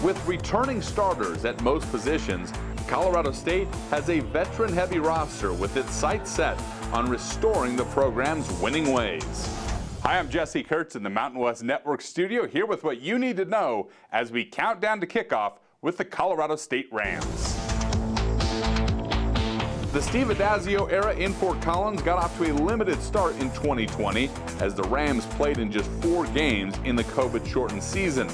With returning starters at most positions, Colorado State has a veteran-heavy roster with its sights set on restoring the program's winning ways. Hi, I'm Jesse Kurtz in the Mountain West Network studio, here with what you need to know as we count down to kickoff with the Colorado State Rams. The Steve Addazio era in Fort Collins got off to a limited start in 2020 as the Rams played in just 4 games in the COVID-shortened season.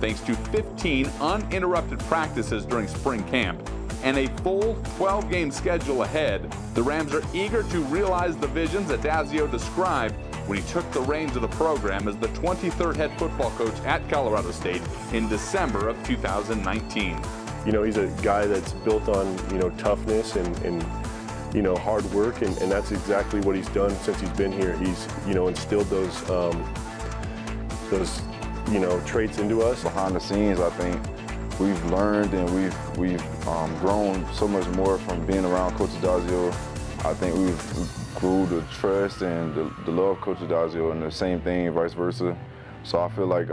Thanks to 15 uninterrupted practices during spring camp and a full 12-game schedule ahead, the Rams are eager to realize the visions Addazio described when he took the reins of the program as the 23rd head football coach at Colorado State in December of 2019. You know, he's a guy that's built on, toughness and hard work, and that's exactly what he's done since he's been here. He's, instilled those traits into us. Behind the scenes, I think we've learned and we've grown so much more from being around Coach Addazio. I think we've grew the trust and the love of Coach Addazio, and the same thing, vice versa. So I feel like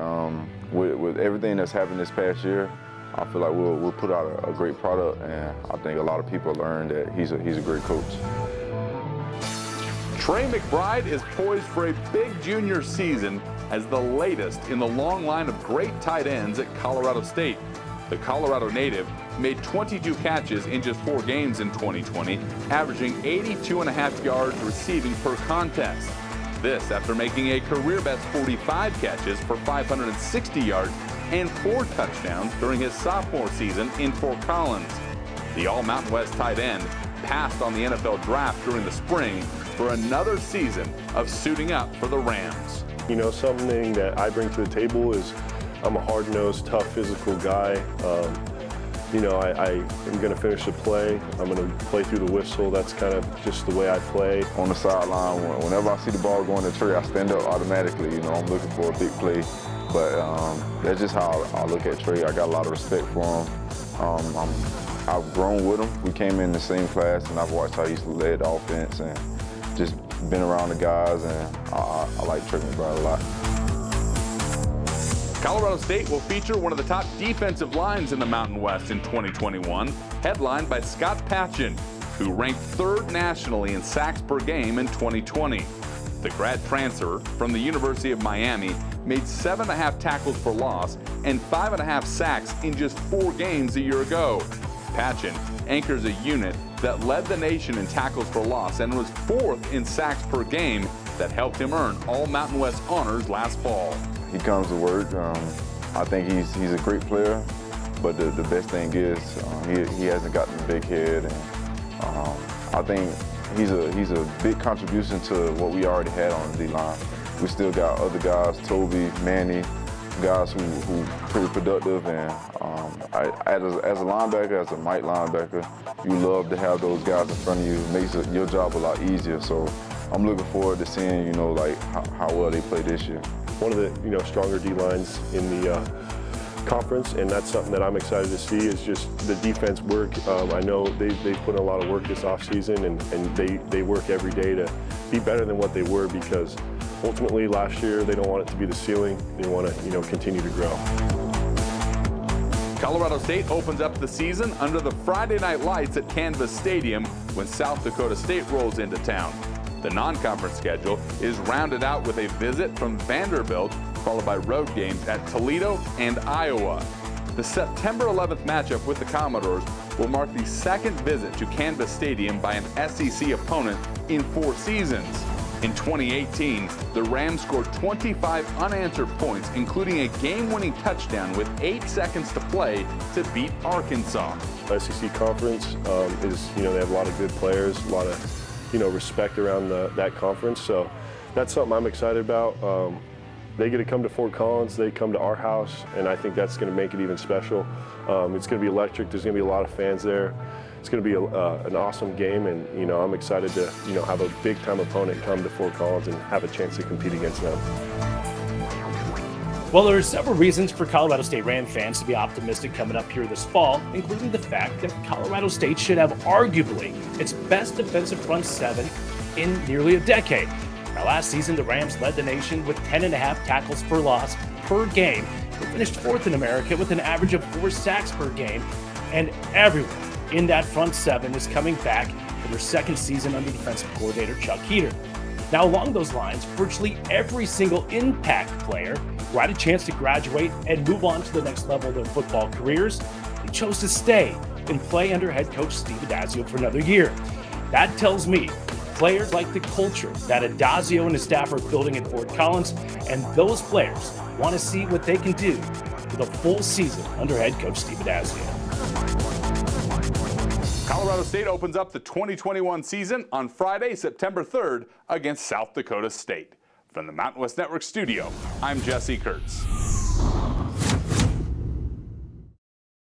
with everything that's happened this past year, I feel like we'll put out a great product, and I think a lot of people learned that he's a great coach. Trey McBride is poised for a big junior season as the latest in the long line of great tight ends at Colorado State. The Colorado native made 22 catches in just 4 games in 2020, averaging 82.5 yards receiving per contest. This after making a career-best 45 catches for 560 yards and 4 touchdowns during his sophomore season in Fort Collins. The All-Mountain West tight end passed on the NFL draft during the spring for another season of suiting up for the Rams. Something that I bring to the table is I'm a hard-nosed, tough, physical guy. I am going to finish the play. I'm going to play through the whistle. That's kind of just the way I play. On the sideline, whenever I see the ball going to Trey, I stand up automatically. I'm looking for a big play. But that's just how I look at Trey. I got a lot of respect for him. I've grown with him. We came in the same class, and I've watched how he's led the offense and just been around the guys, and I like Trey McBride a lot. Colorado State will feature one of the top defensive lines in the Mountain West in 2021, headlined by Scott Patchen, who ranked 3rd nationally in sacks per game in 2020. The grad transfer from the University of Miami made 7.5 tackles for loss and 5.5 sacks in just 4 games a year ago. Patchen anchors a unit that led the nation in tackles for loss and was 4th in sacks per game that helped him earn all Mountain West honors last fall. He comes to work. I think he's a great player, but the best thing is he hasn't gotten a big head, and I think he's a big contribution to what we already had on the D-line. We still got other guys, Toby, Manny, guys who pretty productive, and as a linebacker, as a Mike linebacker, you love to have those guys in front of you. It makes your job a lot easier. So I'm looking forward to seeing, how well they play this year. One of the, stronger D-lines in the conference, and that's something that I'm excited to see is just the defense work. I know they've put in a lot of work this offseason, and they work every day to be better than what they were, because ultimately last year they don't want it to be the ceiling. They want to, continue to grow. Colorado State opens up the season under the Friday night lights at Canvas Stadium when South Dakota State rolls into town. The non-conference schedule is rounded out with a visit from Vanderbilt, followed by road games at Toledo and Iowa. The September 11th matchup with the Commodores will mark the 2nd visit to Canvas Stadium by an SEC opponent in 4 seasons. In 2018, the Rams scored 25 unanswered points, including a game-winning touchdown with 8 seconds to play to beat Arkansas. SEC conference is, they have a lot of good players, a lot of, respect around that conference. So that's something I'm excited about. They get to come to Fort Collins, they come to our house, and I think that's going to make it even special. It's going to be electric. There's going to be a lot of fans there. It's going to be an awesome game, and I'm excited to have a big-time opponent come to Fort Collins and have a chance to compete against them. Well, there are several reasons for Colorado State Ram fans to be optimistic coming up here this fall, including the fact that Colorado State should have arguably its best defensive front 7 in nearly a decade. Now, last season, the Rams led the nation with 10.5 tackles for loss per game. They finished 4th in America with an average of 4 sacks per game. And everyone in that front 7 is coming back for their 2nd season under defensive coordinator Chuck Heater. Now, along those lines, virtually every single impact player who had a chance to graduate and move on to the next level of their football careers, they chose to stay and play under head coach Steve Addazio for another year. That tells me players like the culture that Addazio and his staff are building at Fort Collins, and those players want to see what they can do with a full season under head coach Steve Addazio. Colorado State opens up the 2021 season on Friday, September 3rd against South Dakota State. From the Mountain West Network studio, I'm Jesse Kurtz.